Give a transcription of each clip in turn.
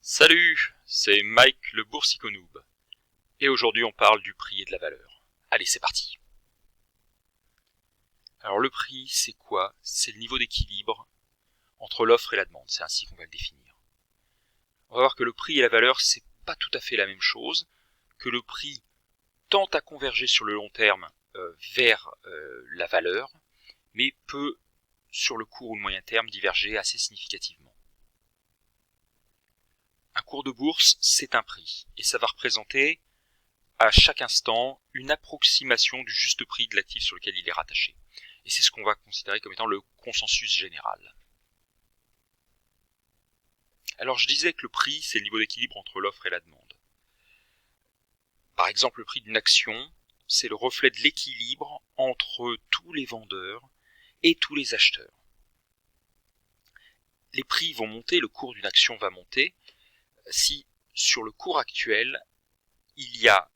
Salut, c'est Mike le Boursiconoob. Et aujourd'hui on parle du prix et de la valeur. Allez, c'est parti. Alors le prix, c'est quoi? C'est le niveau d'équilibre entre l'offre et la demande, c'est ainsi qu'on va le définir. On va voir que le prix et la valeur, c'est pas tout à fait la même chose, que le prix tend à converger sur le long terme vers la valeur, mais peut, sur le court ou le moyen terme, diverger assez significativement. Un cours de bourse, c'est un prix, et ça va représenter à chaque instant une approximation du juste prix de l'actif sur lequel il est rattaché. Et c'est ce qu'on va considérer comme étant le consensus général. Alors je disais que le prix, c'est le niveau d'équilibre entre l'offre et la demande. Par exemple, le prix d'une action, c'est le reflet de l'équilibre entre tous les vendeurs et tous les acheteurs. Les prix vont monter, le cours d'une action va monter, si sur le cours actuel, il y a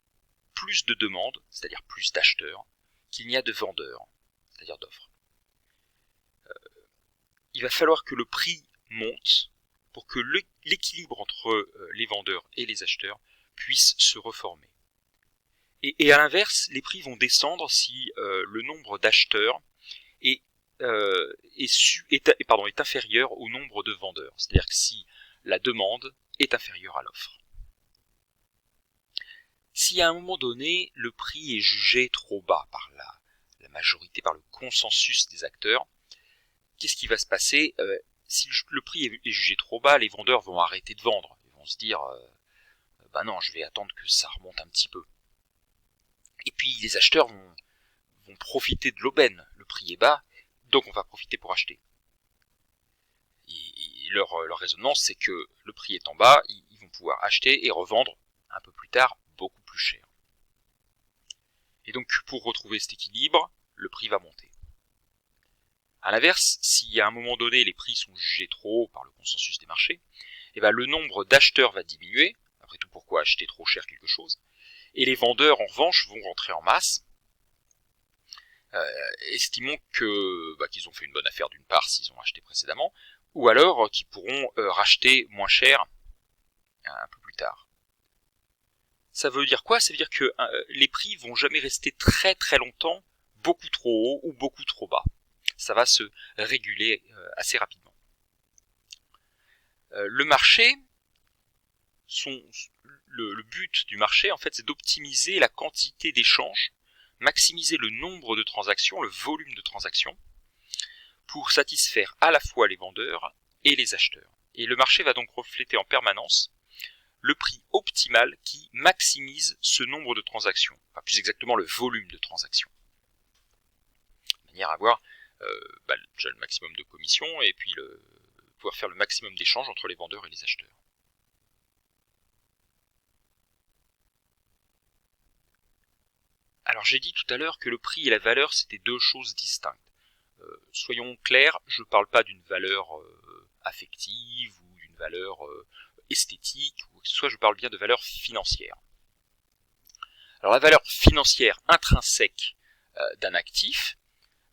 plus de demandes, c'est-à-dire plus d'acheteurs, qu'il n'y a de vendeurs, c'est-à-dire d'offres. Il va falloir que le prix monte pour que l'équilibre entre les vendeurs et les acheteurs puisse se reformer. Et à l'inverse, les prix vont descendre si le nombre d'acheteurs est inférieur au nombre de vendeurs, c'est-à-dire que si la demande est inférieure à l'offre. Si à un moment donné, le prix est jugé trop bas par la majorité, par le consensus des acteurs, qu'est-ce qui va se passer? Si le prix est jugé trop bas, les vendeurs vont arrêter de vendre. Ils vont se dire, bah non, je vais attendre que ça remonte un petit peu. Et puis les acheteurs vont profiter de l'aubaine. Le prix est bas, donc on va profiter pour acheter. Et leur raisonnement, c'est que le prix est en bas, ils vont pouvoir acheter et revendre un peu plus tard beaucoup plus cher. Et donc pour retrouver cet équilibre, le prix va monter. A l'inverse, si à un moment donné les prix sont jugés trop hauts par le consensus des marchés, eh ben, le nombre d'acheteurs va diminuer, après tout pourquoi acheter trop cher quelque chose, et les vendeurs en revanche vont rentrer en masse, estimant qu'ils ont fait une bonne affaire d'une part s'ils ont acheté précédemment, ou alors qu'ils pourront racheter moins cher un peu plus tard. Ça veut dire quoi? Ça veut dire que les prix vont jamais rester très très longtemps beaucoup trop haut ou beaucoup trop bas. Ça va se réguler assez rapidement. Le marché, le but du marché, en fait, c'est d'optimiser la quantité d'échanges, maximiser le nombre de transactions, le volume de transactions, pour satisfaire à la fois les vendeurs et les acheteurs. Et le marché va donc refléter en permanence le prix optimal qui maximise ce nombre de transactions, enfin plus exactement le volume de transactions, de manière à avoir déjà le maximum de commissions et puis pouvoir faire le maximum d'échanges entre les vendeurs et les acheteurs. Alors j'ai dit tout à l'heure que le prix et la valeur c'était deux choses distinctes. Soyons clairs, je ne parle pas d'une valeur affective ou d'une valeur esthétique, ou soit je parle bien de valeur financière. Alors la valeur financière intrinsèque d'un actif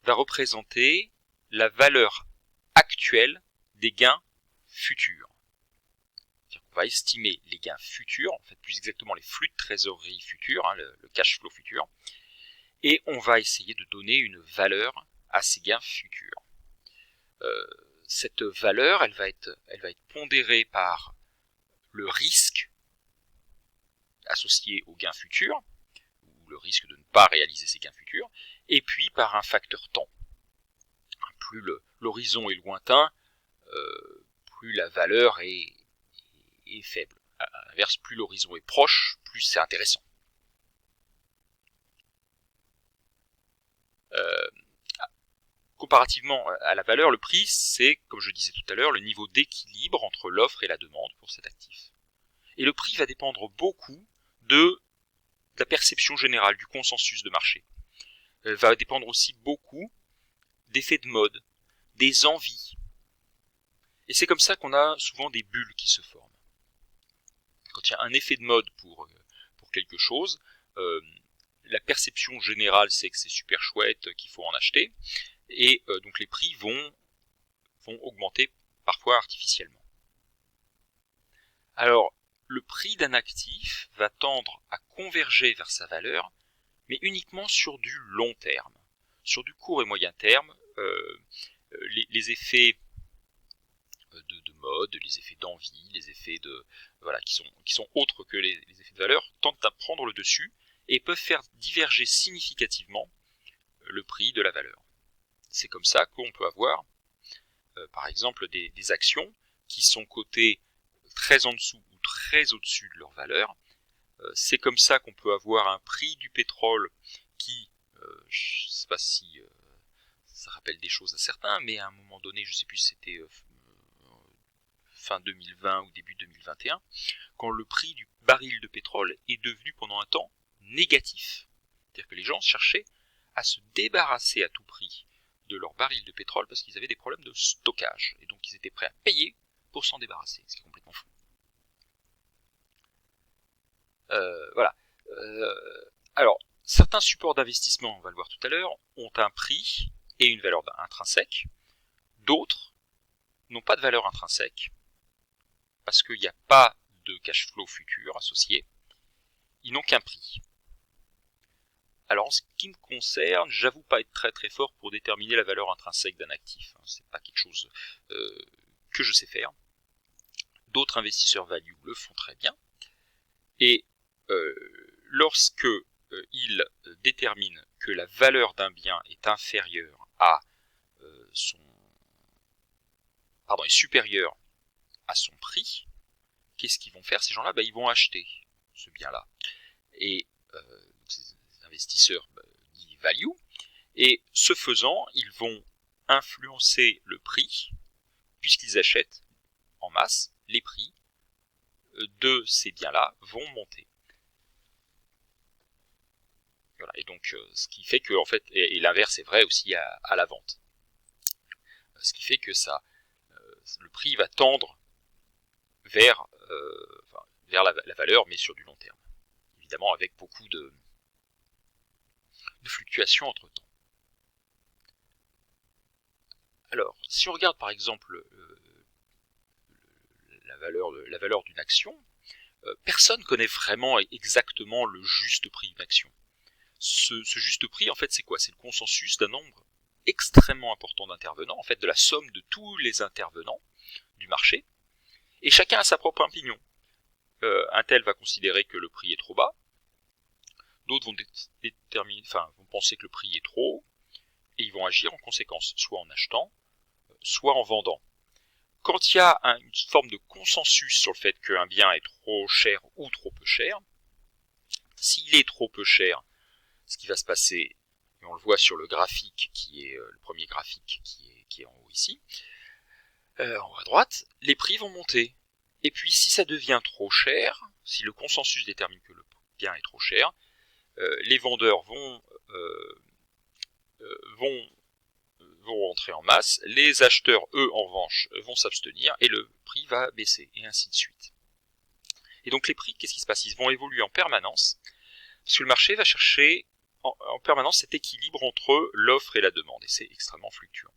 va représenter la valeur actuelle des gains futurs. On va estimer les gains futurs, en fait plus exactement les flux de trésorerie futurs, le cash flow futur, et on va essayer de donner une valeur à ces gains futurs. Cette valeur, elle va être pondérée par le risque associé aux gains futurs, ou le risque de ne pas réaliser ces gains futurs, et puis par un facteur temps. Plus l'horizon est lointain, plus la valeur est faible. À l'inverse, plus l'horizon est proche, plus c'est intéressant. Comparativement à la valeur, le prix, c'est, comme je disais tout à l'heure, le niveau d'équilibre entre l'offre et la demande pour cet actif. Et le prix va dépendre beaucoup de la perception générale, du consensus de marché. Il va dépendre aussi beaucoup d'effets de mode, des envies. Et c'est comme ça qu'on a souvent des bulles qui se forment. Quand il y a un effet de mode pour quelque chose, la perception générale c'est que c'est super chouette, qu'il faut en acheter, et donc les prix vont augmenter parfois artificiellement. Alors, le prix d'un actif va tendre à converger vers sa valeur, mais uniquement sur du long terme. Sur du court et moyen terme, les effets de mode, les effets d'envie, les effets qui sont autres que les effets de valeur, tentent à prendre le dessus et peuvent faire diverger significativement le prix de la valeur. C'est comme ça qu'on peut avoir, par exemple, des actions qui sont cotées très en dessous ou très au-dessus de leur valeur. C'est comme ça qu'on peut avoir un prix du pétrole qui, je ne sais pas si ça rappelle des choses à certains, mais à un moment donné, je ne sais plus si c'était fin 2020 ou début 2021, quand le prix du baril de pétrole est devenu pendant un temps négatif. C'est-à-dire que les gens cherchaient à se débarrasser à tout prix de leur baril de pétrole parce qu'ils avaient des problèmes de stockage. Et donc ils étaient prêts à payer pour s'en débarrasser, ce qui est complètement fou. Voilà. Alors, certains supports d'investissement, on va le voir tout à l'heure, ont un prix et une valeur intrinsèque. D'autres n'ont pas de valeur intrinsèque parce qu'il n'y a pas de cash flow futur associé. Ils n'ont qu'un prix. Alors en ce qui me concerne, j'avoue pas être très très fort pour déterminer la valeur intrinsèque d'un actif. C'est pas quelque chose que je sais faire. D'autres investisseurs value le font très bien. Et lorsque ils déterminent que la valeur d'un bien est inférieure à est supérieure à son prix, qu'est-ce qu'ils vont faire ces gens-là? Ils vont acheter ce bien-là. Et ces investisseurs disent value. Et ce faisant, ils vont influencer le prix, puisqu'ils achètent en masse, les prix de ces biens-là vont monter. Voilà. Et donc, ce qui fait que, en fait, et l'inverse est vrai aussi à la vente. Ce qui fait que le prix va tendre vers la valeur, mais sur du long terme. Évidemment, avec beaucoup de fluctuations entre temps. Alors, si on regarde par exemple la valeur d'une action, personne ne connaît vraiment exactement le juste prix d'une action. Ce juste prix, en fait, c'est quoi? C'est le consensus d'un nombre extrêmement important d'intervenants, en fait, de la somme de tous les intervenants du marché, et chacun a sa propre opinion. Un tel va considérer que le prix est trop bas, d'autres vont penser que le prix est trop haut, et ils vont agir en conséquence, soit en achetant, soit en vendant. Quand il y a une forme de consensus sur le fait qu'un bien est trop cher ou trop peu cher, s'il est trop peu cher, ce qui va se passer, et on le voit sur le graphique qui est le premier graphique qui est en haut ici, en haut à droite, les prix vont monter. Et puis si ça devient trop cher, si le consensus détermine que le bien est trop cher, les vendeurs vont rentrer en masse, les acheteurs, eux, en revanche, vont s'abstenir, et le prix va baisser, et ainsi de suite. Et donc les prix, qu'est-ce qui se passe? Ils vont évoluer en permanence, parce que le marché va chercher en permanence cet équilibre entre l'offre et la demande, et c'est extrêmement fluctuant.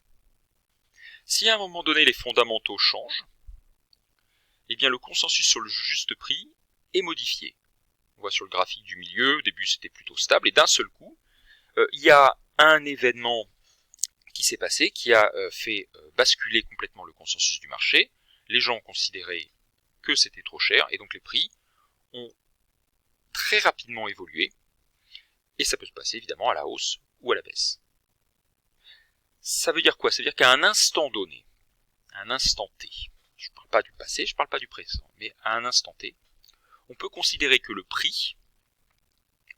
Si à un moment donné les fondamentaux changent, eh bien le consensus sur le juste prix est modifié. On voit sur le graphique du milieu, au début c'était plutôt stable, et d'un seul coup, il y a un événement qui s'est passé, qui a fait basculer complètement le consensus du marché. Les gens ont considéré que c'était trop cher, et donc les prix ont très rapidement évolué, et ça peut se passer évidemment à la hausse ou à la baisse. Ça veut dire quoi? Ça veut dire qu'à un instant donné, à un instant T, je ne parle pas du passé, je ne parle pas du présent, mais à un instant T, on peut considérer que le prix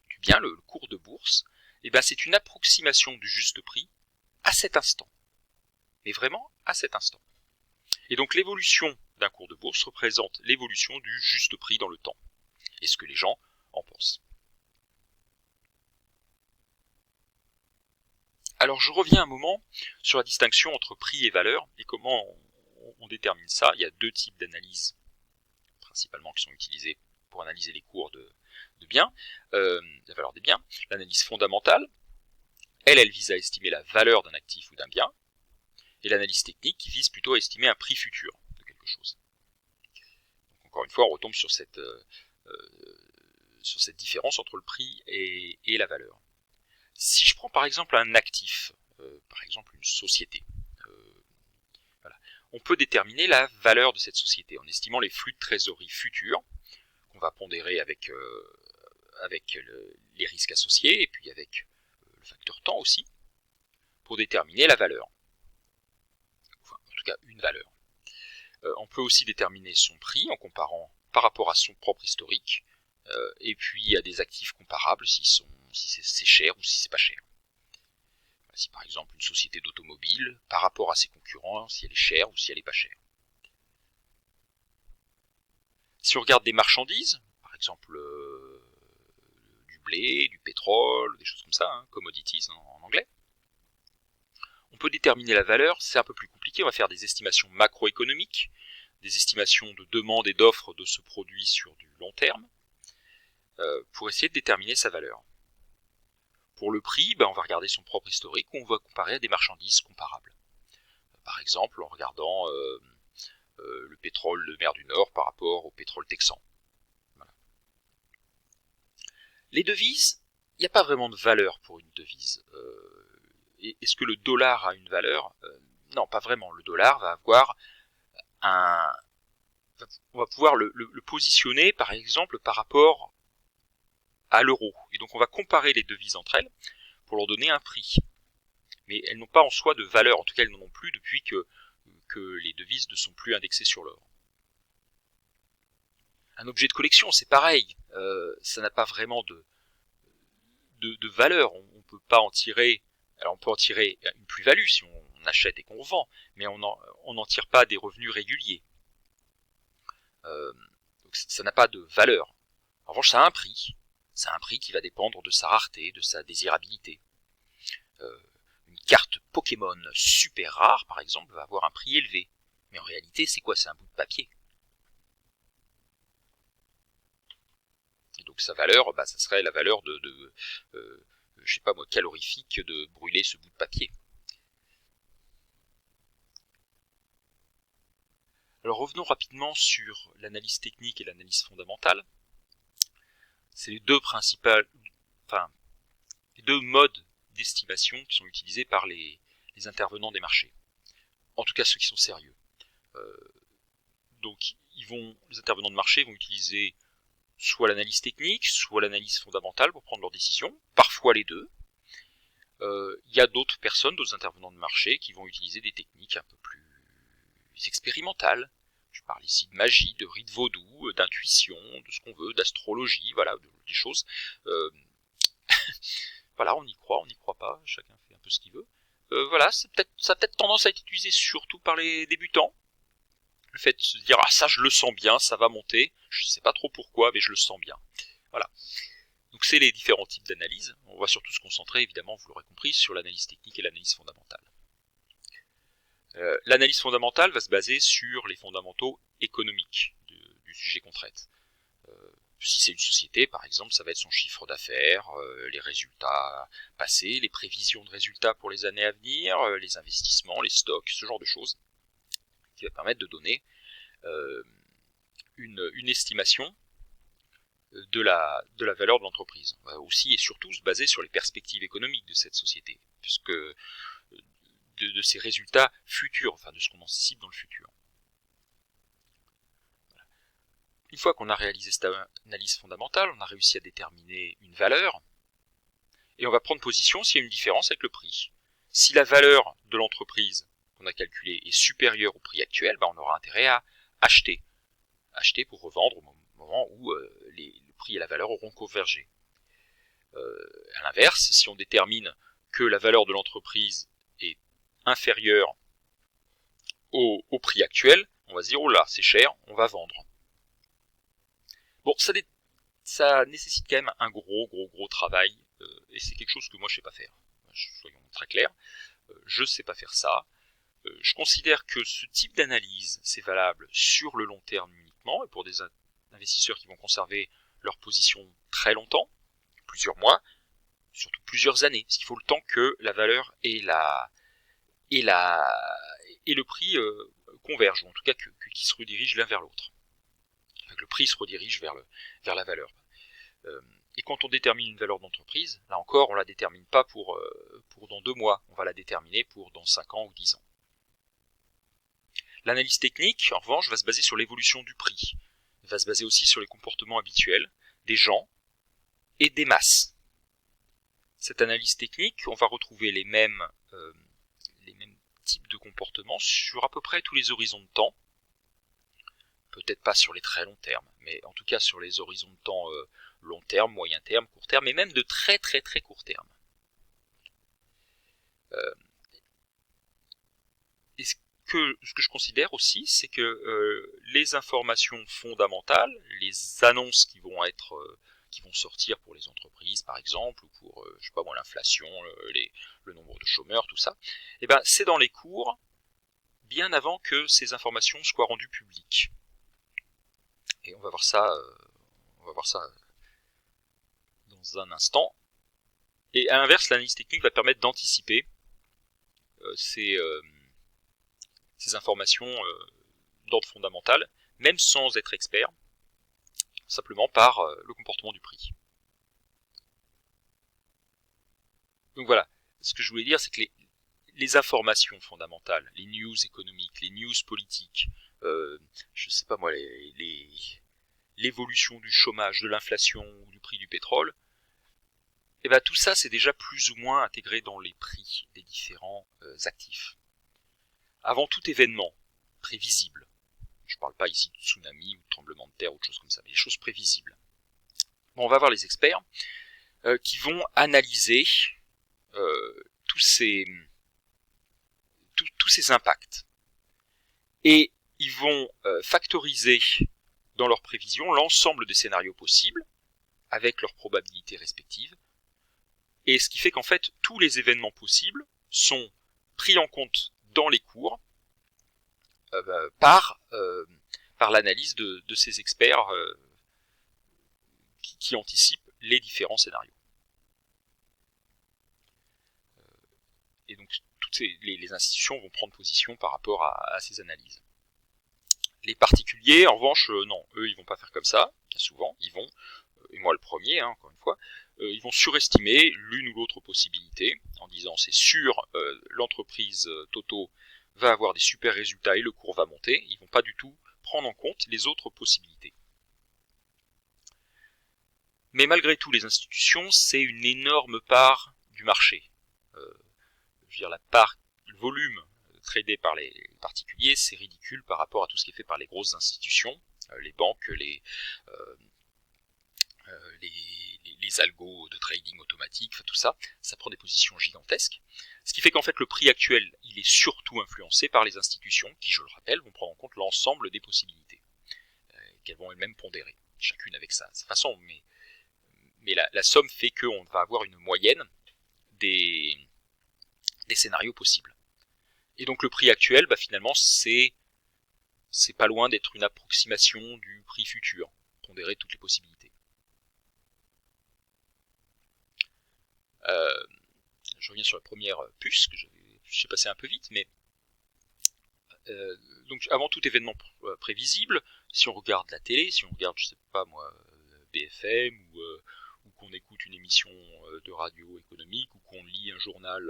du bien, le cours de bourse, c'est une approximation du juste prix à cet instant. Mais vraiment à cet instant. Et donc l'évolution d'un cours de bourse représente l'évolution du juste prix dans le temps. Et ce que les gens en pensent. Alors je reviens un moment sur la distinction entre prix et valeur et comment on détermine ça. Il y a deux types d'analyses principalement qui sont utilisées pour analyser les cours de biens, la valeur des biens. L'analyse fondamentale, elle vise à estimer la valeur d'un actif ou d'un bien, et l'analyse technique qui vise plutôt à estimer un prix futur de quelque chose. Donc on encore une fois, on retombe sur cette différence entre le prix et la valeur. Si je prends par exemple un actif, par exemple une société, voilà, on peut déterminer la valeur de cette société en estimant les flux de trésorerie futurs, qu'on va pondérer avec les risques associés, et puis avec le facteur temps aussi, pour déterminer la valeur. Enfin, en tout cas, une valeur. On peut aussi déterminer son prix en comparant par rapport à son propre historique, et puis à des actifs comparables si c'est cher ou si c'est pas cher. Si par exemple une société d'automobile, par rapport à ses concurrents, si elle est chère ou si elle est pas chère. Si on regarde des marchandises, par exemple du blé, du pétrole, des choses comme ça, hein, commodities en anglais, on peut déterminer la valeur, c'est un peu plus compliqué, on va faire des estimations macroéconomiques, des estimations de demande et d'offre de ce produit sur du long terme, pour essayer de déterminer sa valeur. Pour le prix, on va regarder son propre historique, ou on va comparer à des marchandises comparables. Par exemple, en regardant le pétrole de mer du Nord par rapport au pétrole texan. Voilà. Les devises, il n'y a pas vraiment de valeur pour une devise. Est-ce que le dollar a une valeur ? Non, pas vraiment. Le dollar va avoir on va pouvoir le positionner, par exemple, par rapport à l'euro. Et donc on va comparer les devises entre elles pour leur donner un prix. Mais elles n'ont pas en soi de valeur, en tout cas elles n'en ont plus depuis que les devises ne sont plus indexées sur l'or. Un objet de collection, c'est pareil, ça n'a pas vraiment de valeur, on peut pas en tirer, alors on peut en tirer une plus-value si on achète et qu'on vend, mais on n'en tire pas des revenus réguliers. Donc ça n'a pas de valeur. En revanche, ça a un prix qui va dépendre de sa rareté, de sa désirabilité. Une carte Pokémon super rare, par exemple, va avoir un prix élevé. Mais en réalité, c'est quoi ? C'est un bout de papier. Et donc sa valeur, ça serait la valeur je sais pas moi, calorifique de brûler ce bout de papier. Alors revenons rapidement sur l'analyse technique et l'analyse fondamentale. C'est les deux modes d'estimation qui sont utilisés par les intervenants des marchés. En tout cas ceux qui sont sérieux. Donc les intervenants de marché vont utiliser soit l'analyse technique, soit l'analyse fondamentale pour prendre leurs décisions, parfois les deux. Il y a d'autres personnes, d'autres intervenants de marché qui vont utiliser des techniques un peu plus expérimentales. Je parle ici de magie, de rites vaudou, d'intuition, de ce qu'on veut, d'astrologie, voilà, des choses. Voilà, on y croit, on n'y croit pas, chacun fait un peu ce qu'il veut. Voilà, ça a peut-être tendance à être utilisé surtout par les débutants. Le fait de se dire, ah ça je le sens bien, ça va monter, je sais pas trop pourquoi, mais je le sens bien. Voilà. Donc c'est les différents types d'analyse. On va surtout se concentrer, évidemment, vous l'aurez compris, sur l'analyse technique et l'analyse fondamentale. L'analyse fondamentale va se baser sur les fondamentaux économiques du sujet qu'on traite. Si c'est une société, par exemple, ça va être son chiffre d'affaires, les résultats passés, les prévisions de résultats pour les années à venir, les investissements, les stocks, ce genre de choses, qui va permettre de donner une estimation de la valeur de l'entreprise. On va aussi et surtout se baser sur les perspectives économiques de cette société, puisque de ses résultats futurs, enfin de ce qu'on anticipe dans le futur. Voilà. Une fois qu'on a réalisé cette analyse fondamentale, on a réussi à déterminer une valeur, et on va prendre position s'il y a une différence avec le prix. Si la valeur de l'entreprise qu'on a calculée est supérieure au prix actuel, on aura intérêt à acheter. Acheter pour revendre au moment où le prix et la valeur auront convergé. À l'inverse, si on détermine que la valeur de l'entreprise est inférieure au prix actuel, on va se dire, oh là, c'est cher, on va vendre. Bon, ça nécessite quand même un gros travail, et c'est quelque chose que moi je sais pas faire. Soyons très clairs, je sais pas faire ça. Je considère que ce type d'analyse, c'est valable sur le long terme uniquement, et pour des investisseurs qui vont conserver leur position très longtemps, plusieurs mois, surtout plusieurs années, parce qu'il faut le temps que la valeur et le prix convergent, ou en tout cas qu'ils se redirigent l'un vers l'autre. le prix se redirige vers la valeur. Et quand on détermine une valeur d'entreprise, là encore, on ne la détermine pas pour dans 2 mois, on va la déterminer pour dans 5 ans ou 10 ans. L'analyse technique, en revanche, va se baser sur l'évolution du prix. Elle va se baser aussi sur les comportements habituels des gens et des masses. Cette analyse technique, on va retrouver les mêmes types de comportements sur à peu près tous les horizons de temps. Peut-être pas sur les très longs termes, mais en tout cas sur les horizons de temps long terme, moyen terme, court terme, et même de très très très court terme. Et ce que je considère aussi, c'est que les informations fondamentales, les annonces qui vont sortir pour les entreprises, par exemple, ou pour, je sais pas moi, l'inflation, le nombre de chômeurs, tout ça, et ben c'est dans les cours bien avant que ces informations soient rendues publiques. Et on va voir ça dans un instant. Et à l'inverse, l'analyse technique va permettre d'anticiper ces informations d'ordre fondamental, même sans être expert, simplement par le comportement du prix. Donc voilà, ce que je voulais dire, c'est que les informations fondamentales, les news économiques, les news politiques, je sais pas moi, l'évolution du chômage, de l'inflation ou du prix du pétrole, et ben tout ça c'est déjà plus ou moins intégré dans les prix des différents actifs. Avant tout événement prévisible, je ne parle pas ici de tsunami ou de tremblement de terre ou de choses comme ça, mais des choses prévisibles. Bon, on va voir les experts qui vont analyser tous ces impacts. Et ils vont factoriser dans leurs prévisions l'ensemble des scénarios possibles avec leurs probabilités respectives. Et ce qui fait qu'en fait, tous les événements possibles sont pris en compte dans les cours par l'analyse de ces experts qui anticipent les différents scénarios. Et donc, toutes les institutions vont prendre position par rapport à ces analyses. Les particuliers, en revanche, non, eux, ils vont pas faire comme ça. Bien souvent, ils vont, et moi le premier, encore une fois, ils vont surestimer l'une ou l'autre possibilité en disant c'est sûr, l'entreprise Toto va avoir des super résultats et le cours va monter. Ils vont pas du tout prendre en compte les autres possibilités. Mais malgré tout, les institutions, c'est une énorme part du marché. Je veux dire, le volume tradé par les particuliers, c'est ridicule par rapport à tout ce qui est fait par les grosses institutions, les banques, les algos de trading automatique, tout ça, ça prend des positions gigantesques. Ce qui fait qu'en fait le prix actuel, il est surtout influencé par les institutions qui, je le rappelle, vont prendre en compte l'ensemble des possibilités, qu'elles vont elles-mêmes pondérer, chacune avec sa façon, mais la somme fait qu'on va avoir une moyenne des scénarios possibles. Et donc le prix actuel, finalement, c'est pas loin d'être une approximation du prix futur, pondérer toutes les possibilités. Je reviens sur la première puce, que j'ai passé un peu vite, mais donc avant tout événement prévisible, si on regarde la télé, si on regarde, je sais pas moi, BFM, ou qu'on écoute une émission de radio économique, ou qu'on lit un journal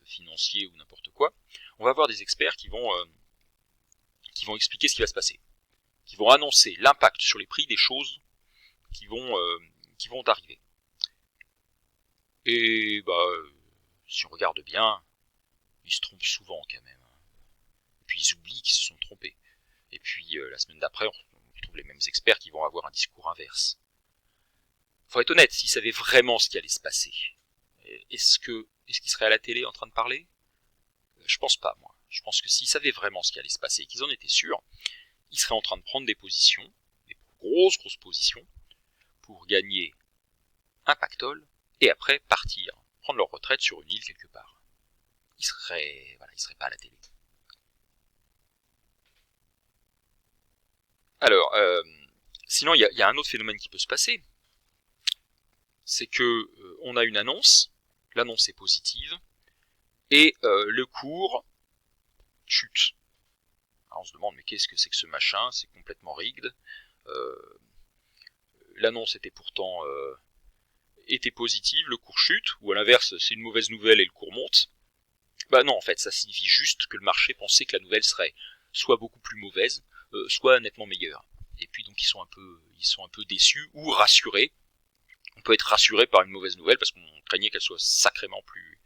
financier ou n'importe quoi, on va avoir des experts qui vont expliquer ce qui va se passer, qui vont annoncer l'impact sur les prix des choses qui vont arriver. Et si on regarde bien, ils se trompent souvent quand même. Et puis ils oublient qu'ils se sont trompés. Et puis la semaine d'après, on trouve les mêmes experts qui vont avoir un discours inverse. Faut être honnête, s'ils savaient vraiment ce qui allait se passer, est-ce qu'ils seraient à la télé en train de parler ? Je pense pas, moi. Je pense que s'ils savaient vraiment ce qui allait se passer et qu'ils en étaient sûrs, ils seraient en train de prendre des positions, des grosses positions, pour gagner un pactole, et après partir, prendre leur retraite sur une île quelque part. Ils seraient pas à la télé. Alors, sinon, il y a un autre phénomène qui peut se passer, c'est que on a une annonce, l'annonce est positive, et le cours chute. Alors on se demande, mais qu'est-ce que c'est que ce machin ? C'est complètement rigged. l'annonce était pourtant était positive, le cours chute, ou à l'inverse, c'est une mauvaise nouvelle et le cours monte. Bah non, en fait, ça signifie juste que le marché pensait que la nouvelle serait soit beaucoup plus mauvaise, soit nettement meilleure. Et puis donc ils sont un peu déçus ou rassurés. On peut être rassuré par une mauvaise nouvelle parce qu'on craignait qu'elle soit sacrément plus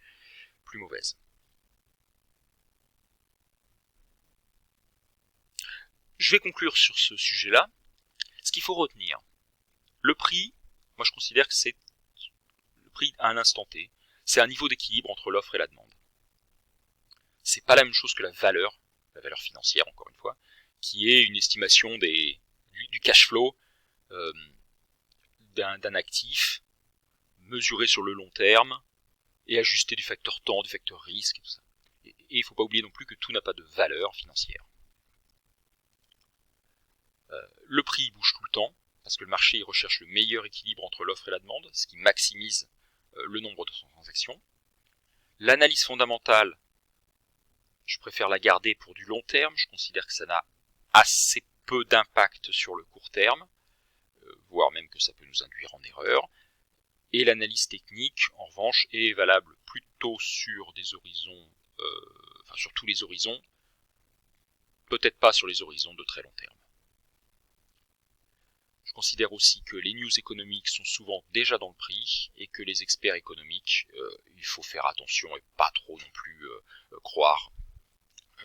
mauvaise. Je vais conclure sur ce sujet-là. Ce qu'il faut retenir, le prix, moi je considère que c'est le prix à un instant T. C'est un niveau d'équilibre entre l'offre et la demande. C'est pas la même chose que la valeur financière encore une fois, qui est une estimation du cash flow d'un actif mesuré sur le long terme et ajusté du facteur temps, du facteur risque et tout ça. Et il ne faut pas oublier non plus que tout n'a pas de valeur financière. Le prix bouge tout le temps, parce que le marché recherche le meilleur équilibre entre l'offre et la demande, ce qui maximise le nombre de transactions. L'analyse fondamentale, je préfère la garder pour du long terme, je considère que ça n'a assez peu d'impact sur le court terme, voire même que ça peut nous induire en erreur. Et l'analyse technique, en revanche, est valable plutôt sur des horizons, enfin sur tous les horizons, peut-être pas sur les horizons de très long terme. Je considère aussi que les news économiques sont souvent déjà dans le prix et que les experts économiques, il faut faire attention et pas trop non plus croire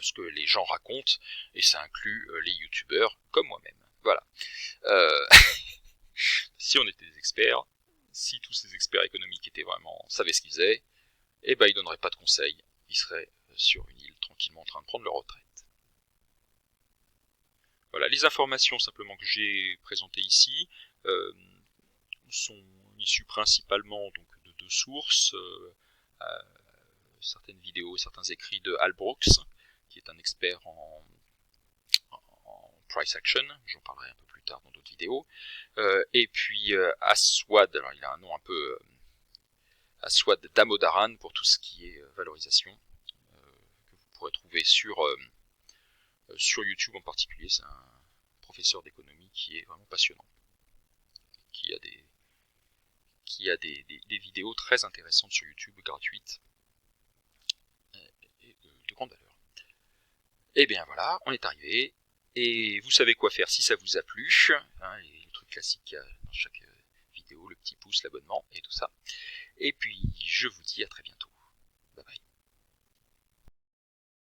ce que les gens racontent, et ça inclut les youtubeurs comme moi-même. Voilà. Si on était des experts, si tous ces experts économiques étaient vraiment savaient ce qu'ils faisaient, eh ben ils donneraient pas de conseils, ils seraient sur une île tranquillement en train de prendre leur retraite. Voilà, les informations simplement que j'ai présentées ici sont issues principalement donc de deux sources, certaines vidéos et certains écrits de Hal Brooks, qui est un expert en price action, j'en parlerai un peu plus tard dans d'autres vidéos, et puis Aswad, alors il a un nom un peu Aswad Damodaran pour tout ce qui est valorisation, que vous pourrez trouver sur YouTube en particulier. C'est un professeur d'économie qui est vraiment passionnant, qui a des vidéos très intéressantes sur YouTube, gratuites, et de grande valeur. Et bien voilà, on est arrivé, et vous savez quoi faire si ça vous a plu, hein, les trucs classiques dans chaque vidéo, le petit pouce, l'abonnement et tout ça. Et puis je vous dis à très bientôt.